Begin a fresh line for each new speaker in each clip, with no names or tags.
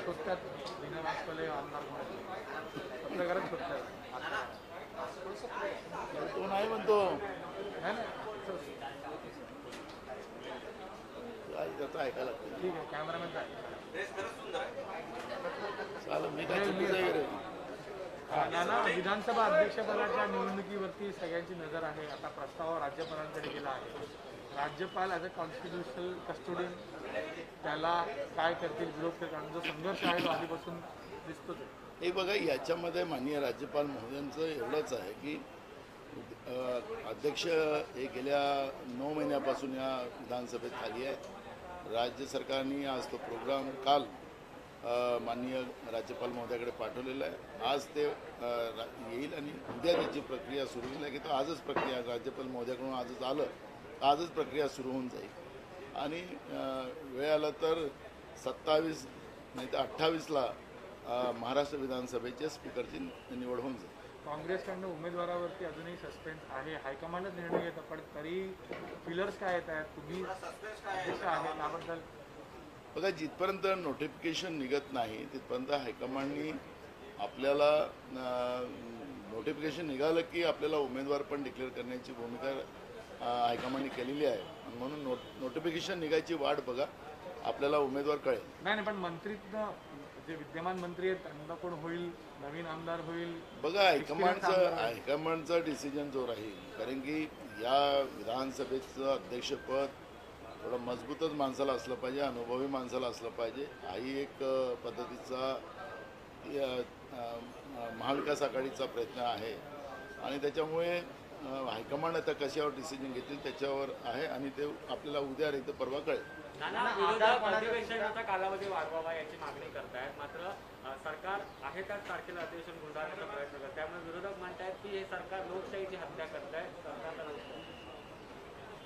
सुटतात बिना वाचले आमदार पत्रकारच सुटतात
तो नाही म्हणतो
है ना
काय त्याचं ऐकायला लागतं.
ठीक आहे कॅमेरामॅन काय
चालेल मी काय चुकीचं आहे रे.
नाना विधानसभा अध्यक्षपदाच्या निवडणुकीवरती सगळ्यांची नजर आहे. आता प्रस्ताव राज्यपालांकडे गेला आहे. राज्यपाल ॲज अ कॉन्स्टिट्युशनल कस्टोडियन त्याला काय करतील विरोध करतील जो संघर्ष आहे तो आधीपासून दिसतोच आहे.
हे बघा याच्यामध्ये माननीय राज्यपाल महोदयांचं एवढंच आहे की अध्यक्ष हे गेल्या 9 महिन्यापासून या विधानसभेत खाली आहे. राज्य सरकारने आज तो प्रोग्राम काल माननीय राज्यपाल महोदयाकडे पाठवलेला आहे. आज ते येईल आणि उद्या त्याची प्रक्रिया सुरू होईल की तो आजच प्रक्रिया राज्यपाल महोदयाकडून आजच आलं आजच प्रक्रिया सुरू होऊन जाईल आणि वेळ आला तर 27 नाही तर 28ला महाराष्ट्र विधानसभेच्या स्पीकरची निवड होऊन जाईल.
काँग्रेसकडनं उमेदवारावरती अजूनही सस्पेन्स आहे. हायकमांडच निर्णय घेतं पण तरी फिलर्स काय येत आहेत तुम्ही अध्यक्ष आहे त्याबद्दल
बघा जिथपर्यंत नोटिफिकेशन निघत नाही तिथपर्यंत हायकमांडनी आपल्याला नोटिफिकेशन निघालं की आपल्याला उमेदवार पण डिक्लेअर करण्याची भूमिका हायकमांडनी केलेली आहे. म्हणून नोटिफिकेशन निघायची वाट बघा आपल्याला उमेदवार कळेल.
नाही पण मंत्रीतनं जे विद्यमान मंत्री आहेत त्यांना कोण होईल नवीन आमदार होईल
बघा हायकमांडचा डिसिजन जो राहील कारण की या विधानसभेचं अध्यक्षपद थोडं मजबूतच माणसाला असलं पाहिजे अनुभवी माणसाला असलं पाहिजे. हाही एक पद्धतीचा महाविकास आघाडीचा प्रयत्न आहे आणि त्याच्यामुळे हायकमांड आता कशावर डिसिजन घेतील त्याच्यावर आहे आणि ते आपल्याला उद्या नाही तर परवा कळेल.
विरोधक अधिवेशनाचा कालावधी वाढवावा याची मागणी करतायत मात्र सरकार आहे त्याच तारखेला अधिवेशन गुंडाळण्याचा प्रयत्न करत त्यामुळे विरोधक म्हणतात की हे सरकार लोकशाहीची हत्या करत आहे.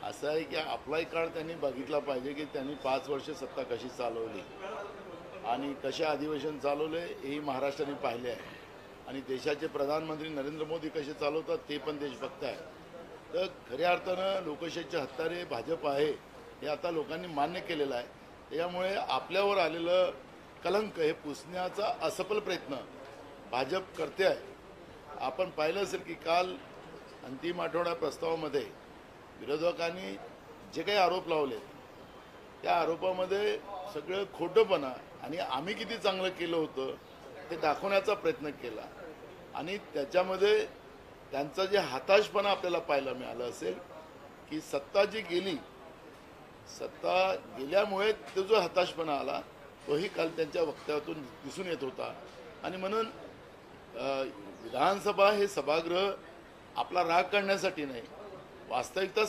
असं आहे की आपलाही काळ त्यांनी बघितला पाहिजे की त्यांनी 5 वर्ष सत्ता कशी चालवली आणि कशा अधिवेशन चालवले हेही महाराष्ट्राने पाहिले आहे आणि देशाचे प्रधानमंत्री नरेंद्र मोदी कसे चालवतात ते पण देश बघताय. तर खऱ्या अर्थानं लोकशाहीचे हत्यारे भाजप आहे हे आता लोकांनी मान्य केलेलं आहे. त्याच्यामुळे आपल्यावर आलेलं कलंक हे पुसण्याचा असफल प्रयत्न भाजप करते आहे. आपण पाहिलं असेल की काल अंतिम आठवडा प्रस्तावामध्ये विरोधकांनी जे काही आरोप लावले त्या आरोपामध्ये सगळं खोटंपणा आणि आम्ही किती चांगलं केलं होतं ते दाखवण्याचा प्रयत्न केला आणि त्याच्यामध्ये त्यांचा जे हताशपणा आपल्याला पाहायला मिळालं असेल की सत्ता जी गेली सत्ता गेल्यामुळे तो जो हताशपणा आला तोही काल त्यांच्या वक्तव्यातून दिसून येत होता. आणि म्हणून विधानसभा हे सभागृह आपला राग काढण्यासाठी नाही वास्तविकता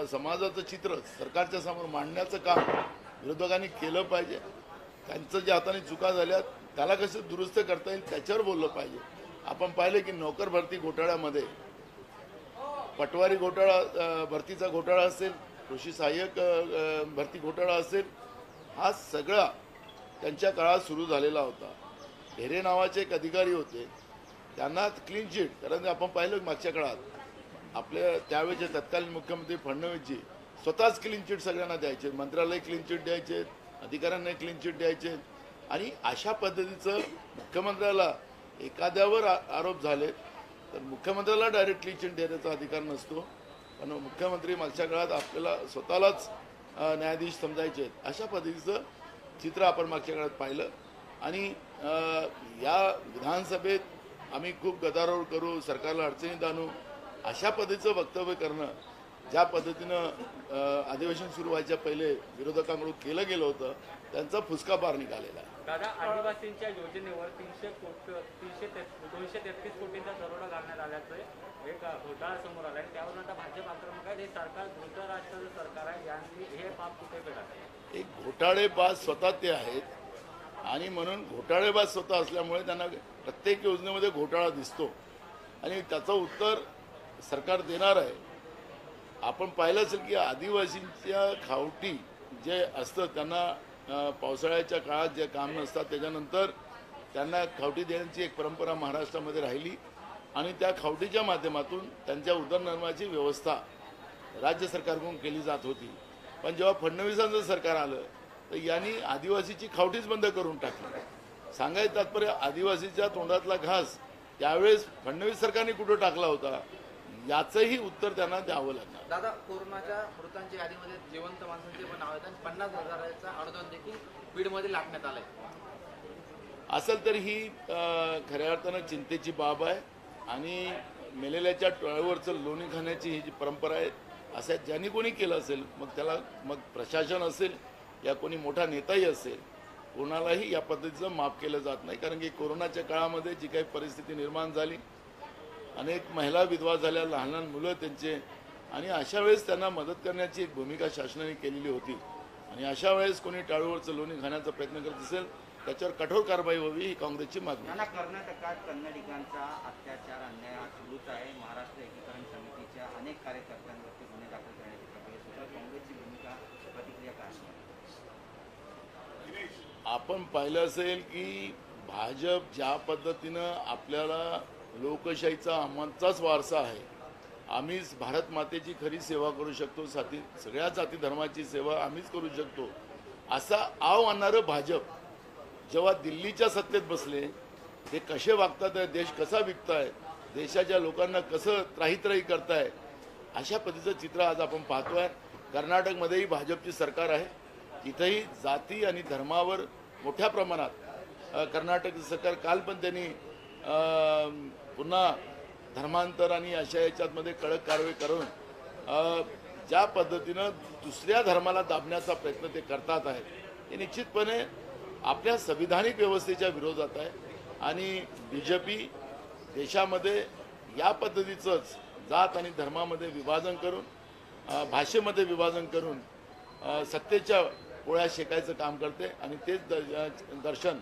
समाजाचं चित्र सरकारच्या समोर मांडण्याचं काम विरोधकांनी केलं पाहिजे. त्यांचं जे हाताने चुका झाल्या त्याला कसं दुरुस्त करता येईल त्याच्यावर बोललं पाहिजे. आपण पाहिलं की नोकर भरती घोटाळ्यामध्ये पटवारी घोटाळा भरतीचा घोटाळा असेल कृषी सहाय्यक भरती घोटाळा असेल हा सगळा त्यांच्या काळात सुरू झालेला होता. ढेरे नावाचे एक अधिकारी होते त्यांना क्लीन चिट कारण आपण पाहिलं मागच्या काळात आपल्या त्यावेळेचे तत्कालीन मुख्यमंत्री फडणवीसजी स्वतःच क्लीन चिट सगळ्यांना द्यायचे मंत्र्यालाही क्लीन चिट द्यायचे अधिकाऱ्यांनाही क्लीन चिट द्यायचे आणि अशा पद्धतीचं मुख्यमंत्र्याला एखाद्यावर आरोप झाले तर मुख्यमंत्र्याला डायरेक्ट क्लीन चिट देण्याचा अधिकार नसतो. पण मुख्यमंत्री मागच्या काळात आपल्याला स्वतःलाच न्यायाधीश समजायचे अशा पद्धतीचं चित्र आपण मागच्या काळात पाहिलं आणि या विधानसभेत आम्ही खूप गदारोळ करू सरकारला अडचणीत आणू अशा पद्धतीचं वक्तव्य करणं ज्या पद्धतीनं अधिवेशन सुरू व्हायच्या पहिले विरोधकांकडून केलं गेलं होतं त्यांचा फुसका पार निघालेला आहे.
दादा आदिवासींच्या योजनेवर 233 कोटींचा दरोडा घालण्यात आल्याचं एक घोटाळा समोर आला आणि त्यावरून आता भाजप आक्रमक आहे. हे सरकार धृतराष्ट्राचं सरकार आहे यांनी हे पाप कुठे फेडावे.
एक घोटाळेबाज स्वतः ते आहेत आणि म्हणून घोटाळेबाज स्वतः असल्यामुळे त्यांना प्रत्येक योजनेमध्ये घोटाळा दिसतो आणि त्याचं उत्तर सरकार देणार आहे. आपण पाहिलं असेल की आदिवासींच्या खावटी जे असतं त्यांना पावसाळ्याच्या काळात जे काम नसतात त्याच्यानंतर त्यांना खावटी देण्याची एक परंपरा महाराष्ट्रामध्ये राहिली आणि त्या खावटीच्या माध्यमातून त्यांच्या उदरनिर्वाहाची व्यवस्था राज्य सरकारकडून केली जात होती. पण जेव्हा फडणवीसांचं सरकार आलं तर यांनी आदिवासीची खावटीच बंद करून टाकली. सांगायचं तात्पर्य आदिवासीच्या तोंडातला घास त्यावेळेस फडणवीस सरकारने कुठं टाकला होता याचंही उत्तर त्यांना द्यावं लागणार.
दादा, कोरोनाच्या मृतांच्या यादीमध्ये जिवंत माणसांचे पण नाव आहेत आणि 50,000चा अनुदान देखील बीडमध्ये लाटण्यात आलंय.
असेल तर ही खऱ्या अर्थानं चिंतेची बाब आहे आणि मेलेल्याच्या टळावरचं लोणी खाण्याची ही जी परंपरा आहे असं ज्यांनी कोणी केलं असेल मग त्याला मग प्रशासन असेल या कोणी मोठा नेताही असेल कोणालाही या पद्धतीचं माफ केलं जात नाही. कारण की कोरोनाच्या काळामध्ये जी काही परिस्थिती निर्माण झाली, अनेक महिला विधवा झाल्या, लहान लहान मुलं त्यांचे, आणि अशा वेळेस त्यांना मदत करण्याची एक भूमिका शासनाने केलेली होती. आणि अशा वेळेस कोणी टाळूवरचं लोणी खाण्याचा प्रयत्न करत असेल त्याच्यावर कठोर कारवाई व्हावी ही काँग्रेसची मागणी.
कर्नाटकात कन्नडिगांचा अत्याचार अन्याय हा सुरूच आहे. महाराष्ट्र एकीकरण समितीच्या अनेक कार्यकर्त्यांवरती गुन्हे दाखल करण्याची प्रक्रिया सुद्धा काँग्रेसची भूमिका प्रतिक्रिया काय असणार?
आपण पाहिलं असेल की भाजप ज्या पद्धतीनं आपल्याला लोकशाहीचा आमचाच वारसा आहे, आम्हीच भारत मातेची खरी सेवा करू शकतो, सगळ्या जाती धर्माची सेवा आम्हीच करू शकतो असा आव आणणारं भाजप जेव्हा दिल्लीच्या सत्तेत बसले ते कसे वागतात आहे, देश कसा विकताय, देशाच्या लोकांना कसं त्राही करताय, अशा पद्धतीचं चित्र आज आपण पाहतोय. कर्नाटकमध्येही भाजपची सरकार आहे, तिथेही जाती आणि धर्मावर मोठ्या प्रमाणात कर्नाटक सरकार काल पण त्यांनी पुन्हा धर्मांतर आणि अशा याच्यामध्ये कडक कारवाई करून ज्या पद्धतीनं दुसऱ्या धर्माला दाबण्याचा प्रयत्न ते करतात आहेत हे निश्चितपणे आपल्या संविधानिक व्यवस्थेच्या विरोधात आहे. आणि बीजेपी देशामध्ये या पद्धतीचंच जात आणि धर्मामध्ये विभाजन करून भाषेमध्ये विभाजन करून सत्तेच्या पोळ्या शेकायचं काम करते आणि तेच दर्शन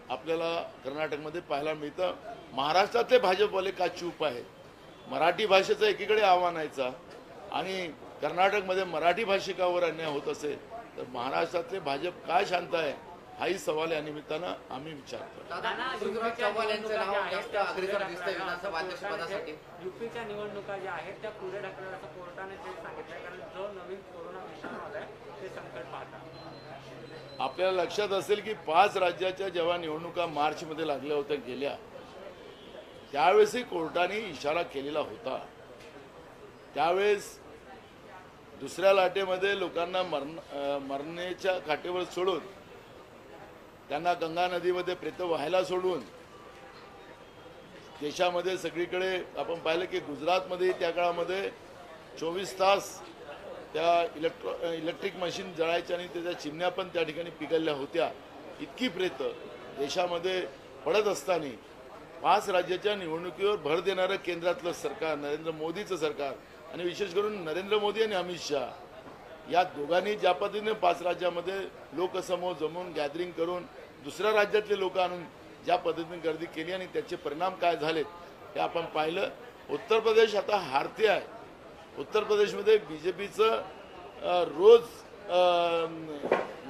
आपल्याला कर्नाटकमध्ये पाहायला मिळतं. महाराष्ट्रातले भाजपवाले का चूप आहेत? मराठी भाषेचं एकीकडे आव्हानायचा आणि कर्नाटकमध्ये मराठी भाषिकावर अन्याय होत असेल तर महाराष्ट्रातले भाजप काय शांत आहे हाही सवाल या निमित्तानं आम्ही विचारतो.
पृथ्वीराज चव्हाण यांचं नाव जास्त अग्रेसर दिसतंय विधानसभा अध्यक्षपदासाठी.
युपीच्या निवडणुका ज्या आहेत त्या पुढे ढकलण्याचं कोर्टाने थेट सांगितलंय, कारण जो नवीन कोरोना विषाणू आलाय ते संकट पाहतात.
आपल्याला लक्षात असेल की 5 राज्याच्या जेव्हा निवडणुका मार्चमध्ये लागल्या होत्या गेल्या त्यावेळेसही कोर्टाने इशारा केलेला होता. त्यावेळेस दुसऱ्या लाटेमध्ये लोकांना मरण्याच्या काठेवर सोडून त्यांना गंगा नदीमध्ये प्रेत व्हायला सोडून देशामध्ये सगळीकडे आपण पाहिलं की गुजरातमध्ये त्या काळामध्ये 24 तास त्या इलेक्ट्रिक मशीन जळायच्या आणि त्याच्या चिमण्या पण त्या ठिकाणी पिघलल्या होत्या. इतकी प्रेत देशामध्ये पडत असताना 5 राज्याच्या निवडणुकीवर भर देणारं केंद्रातलं सरकार, नरेंद्र मोदीचं सरकार आणि विशेष करून नरेंद्र मोदी आणि अमित शहा या दोघांनी ज्या पद्धतीने 5 राज्यामध्ये लोकसमूह जमवून गॅदरिंग करून दुसऱ्या राज्यातले लोक आणून ज्या पद्धतीने गर्दी केली आणि त्याचे परिणाम काय झालेत हे आपण पाहिलं. उत्तर प्रदेश आता हारते आहे. उत्तर प्रदेशमध्ये बीजेपीचं रोज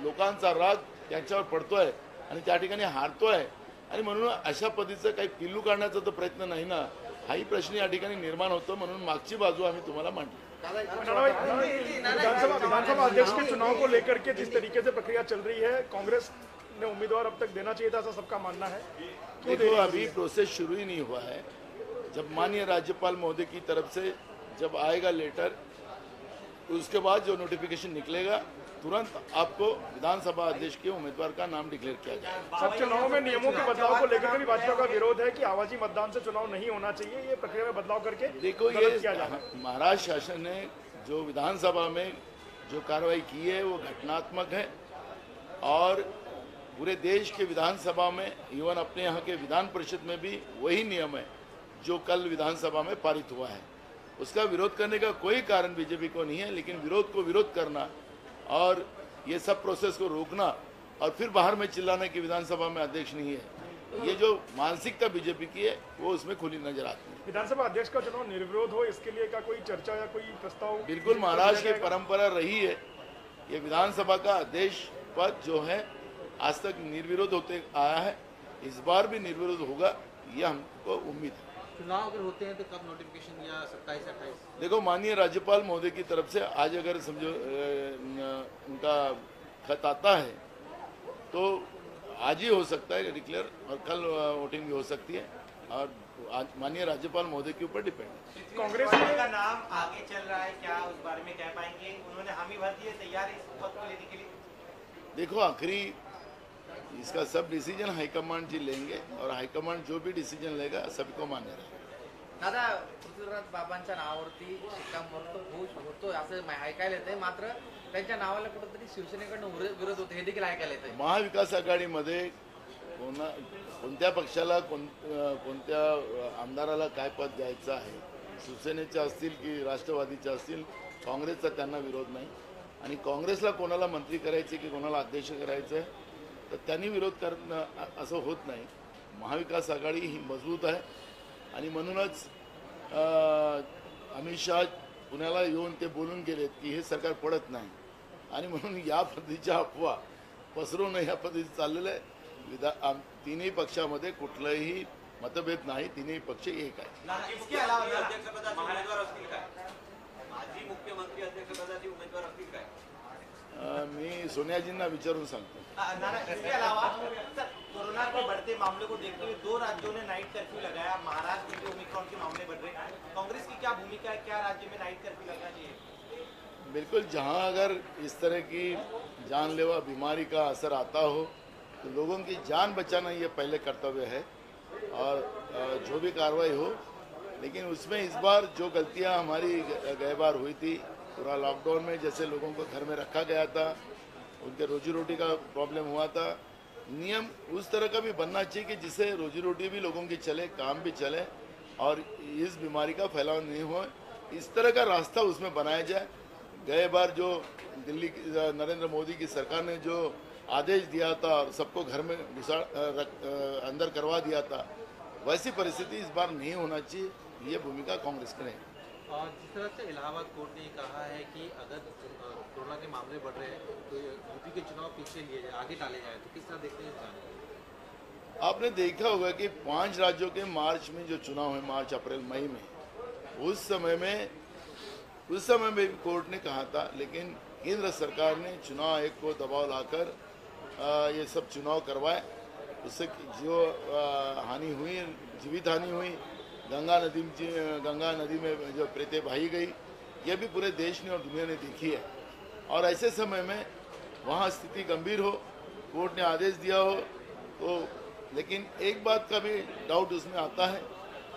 लोकांचा राग त्यांच्यावर पडतोय आणि त्या ठिकाणी हारतोय आणि म्हणून अशा पद्धतीचं काही पिल्लू काढण्याचा तर प्रयत्न नाही ना, हाही प्रश्न या ठिकाणी निर्माण होतो. म्हणून मागची बाजू आम्ही तुम्हाला मांडली.
विधानसभा अध्यक्ष के चुनाव को लेकर के जिस तरीके से प्रक्रिया चल रही है, कांग्रेस ने उम्मीदवार अब तक देना चाहिए था, ऐसा सबका मानना है.
देखो अभी प्रोसेस शुरू ही नहीं हुआ है. जब माननीय राज्यपाल महोदय की तरफ से जब आएगा लेटर उसके बाद जो नोटिफिकेशन निकलेगा तुरंत आपको विधानसभा अध्यक्ष के उम्मीदवार का नाम डिक्लेयर किया जाएगा.
सब चुनाव में नियमों के बदलाव को लेकर भी भाजपा का विरोध है कि आवाजी मतदान से चुनाव नहीं होना चाहिए, ये प्रक्रिया में बदलाव करके
देखो
गलत किया
ये
जा रहा है.
महाराष्ट्र शासन ने जो विधानसभा में जो कार्रवाई की है वो घटनात्मक है और पूरे देश के विधानसभा में इवन अपने यहाँ के विधान परिषद में भी वही नियम है जो कल विधानसभा में पारित हुआ है. उसका विरोध करने का कोई कारण बीजेपी को नहीं है, लेकिन विरोध को विरोध करना और ये सब प्रोसेस को रोकना और फिर बाहर में चिल्लाने की विधानसभा में अध्यक्ष नहीं है, ये जो मानसिकता बीजेपी की है वो उसमें खुली नजर आती है.
विधानसभा अध्यक्ष का चुनाव निर्विरोध हो इसके लिए का कोई चर्चा या कोई प्रस्ताव?
बिल्कुल महाराष्ट्र की परंपरा रही है. ये विधानसभा का अध्यक्ष पद जो है आज तक निर्विरोध होते आया है, इस बार भी निर्विरोध होगा, ये हमको उम्मीद है.
चुनाव अगर होते हैं तो कब नोटिफिकेशन या 27-28?
देखो माननीय राज्यपाल महोदय की तरफ से आज अगर समझो उनका खत आता है तो आज ही हो सकता है डिक्लेयर और कल वोटिंग भी हो सकती है और माननीय राज्यपाल महोदय के ऊपर डिपेंड है।
कांग्रेस
का नाम आगे चल रहा है, क्या उस बारे में कह पाएंगे? उन्होंने हामी भर दी है, तैयार है इस पद को लेने के लिए?
देखो आखिरी इसका सब डिसीजन हाईकमांड जी लेंगे और हाईकमांड जो भी डिसीजन लेगा सबको मान्य रहेगा।
दादा, पृथ्वीराज बाबांच्या नावावरती शिक्कामोर्तब होतो असं ऐकायला येतंय, मात्र त्यांच्या नावाला कुठेतरी शिवसेनेकडनं विरोध होतो हे देखील ऐकायला येतंय।
महाविकास आघाडीमध्ये कोणत्या पक्षाला कोणत्या आमदाराला काय पद द्यायचं आहे, शिवसेनेचे असतील की राष्ट्रवादीचे असतील, काँग्रेसचा त्यांना विरोध नाही आणि काँग्रेसला कोणाला मंत्री करायचे की कोणाला अध्यक्ष करायचं आहे तर त्यांनी विरोध करणं असं होत नाही। महाविकास आघाडी ही मजबूत आहे आणि म्हणूनच अमित शहा पुण्याला येऊन ते बोलून गेलेत की हे सरकार पडत नाही आणि म्हणून या पद्धतीच्या अफवा पसरवणं या पद्धतीचं चाललेलं आहे। तिन्ही पक्षामध्ये कुठलाही मतभेद नाही, तिन्ही पक्ष एक आहे।
इसके अलावा
अध्यक्षपदाचे उमेदवार असतील काय? माजी मुख्यमंत्री अध्यक्षपदाचे उमेदवार असतील काय?
मी सोनियाजींना विचारून सांगतो।
इसके अलावा सर, कोरोना के बढ़ते मामले को देखते हुए 2 राज्यों ने नाइट कर्फ्यू लगाया। महाराष्ट्र में भी ओमिक्रॉन के मामले बढ़ रहे हैं, कांग्रेस की क्या भूमिका है? क्या राज्य में नाइट कर्फ्यू लगना चाहिए?
बिल्कुल, जहां अगर इस तरह की जानलेवा बीमारी का असर आता हो तो लोगों की जान बचाना ये पहले कर्तव्य है और जो भी कार्रवाई हो, लेकिन उसमें इस बार जो गलतियां हमारी गए बार हुई थी, पूरा लॉकडाउन में जैसे लोगों को घर में रखा गया था, उनके रोजी रोटी का प्रॉब्लम हुआ था, नियम उस तरह का भी बनना चाहिए कि जिससे रोजी रोटी भी लोगों की चले, काम भी चले और इस बीमारी का फैलाव नहीं हो, इस तरह का रास्ता उसमें बनाया जाए। गए बार जो दिल्ली नरेंद्र मोदी की सरकार ने जो आदेश दिया था और सबको घर में अंदर करवा दिया था, वैसी परिस्थिति इस बार नहीं होना चाहिए, ये भूमिका कांग्रेस की रहेगी।
और जिस तरह से इलाहाबाद कोर्ट ने कहा है कि अगर कोरोना के मामले बढ़ रहे हैं तो यूपी के चुनाव पीछे लिए जाए, आगे टाले जाए, तो किस तरह देखते हैं?
आपने देखा होगा कि 5 राज्यों के मार्च में जो चुनाव है, मार्च अप्रैल मई में, उस समय में कोर्ट ने कहा था, लेकिन केंद्र सरकार ने चुनाव आयोग को दबाव लाकर ये सब चुनाव करवाए। उससे जो हानि हुई, जीवित हानि हुई, गंगा नदी में जो प्रेतें बहाई गई, ये भी पूरे देश ने और दुनिया ने देखी है। और ऐसे समय में वहाँ स्थिति गंभीर हो, कोर्ट ने आदेश दिया हो तो, लेकिन एक बात का भी डाउट उसमें आता है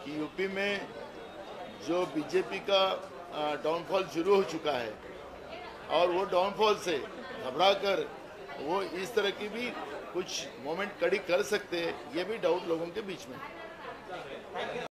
कि यूपी में जो बीजेपी का डाउनफॉल शुरू हो चुका है और वो डाउनफॉल से घबराकर वो इस तरह की भी कुछ मोमेंट कड़ी कर सकते हैं, ये भी डाउट लोगों के बीच में है।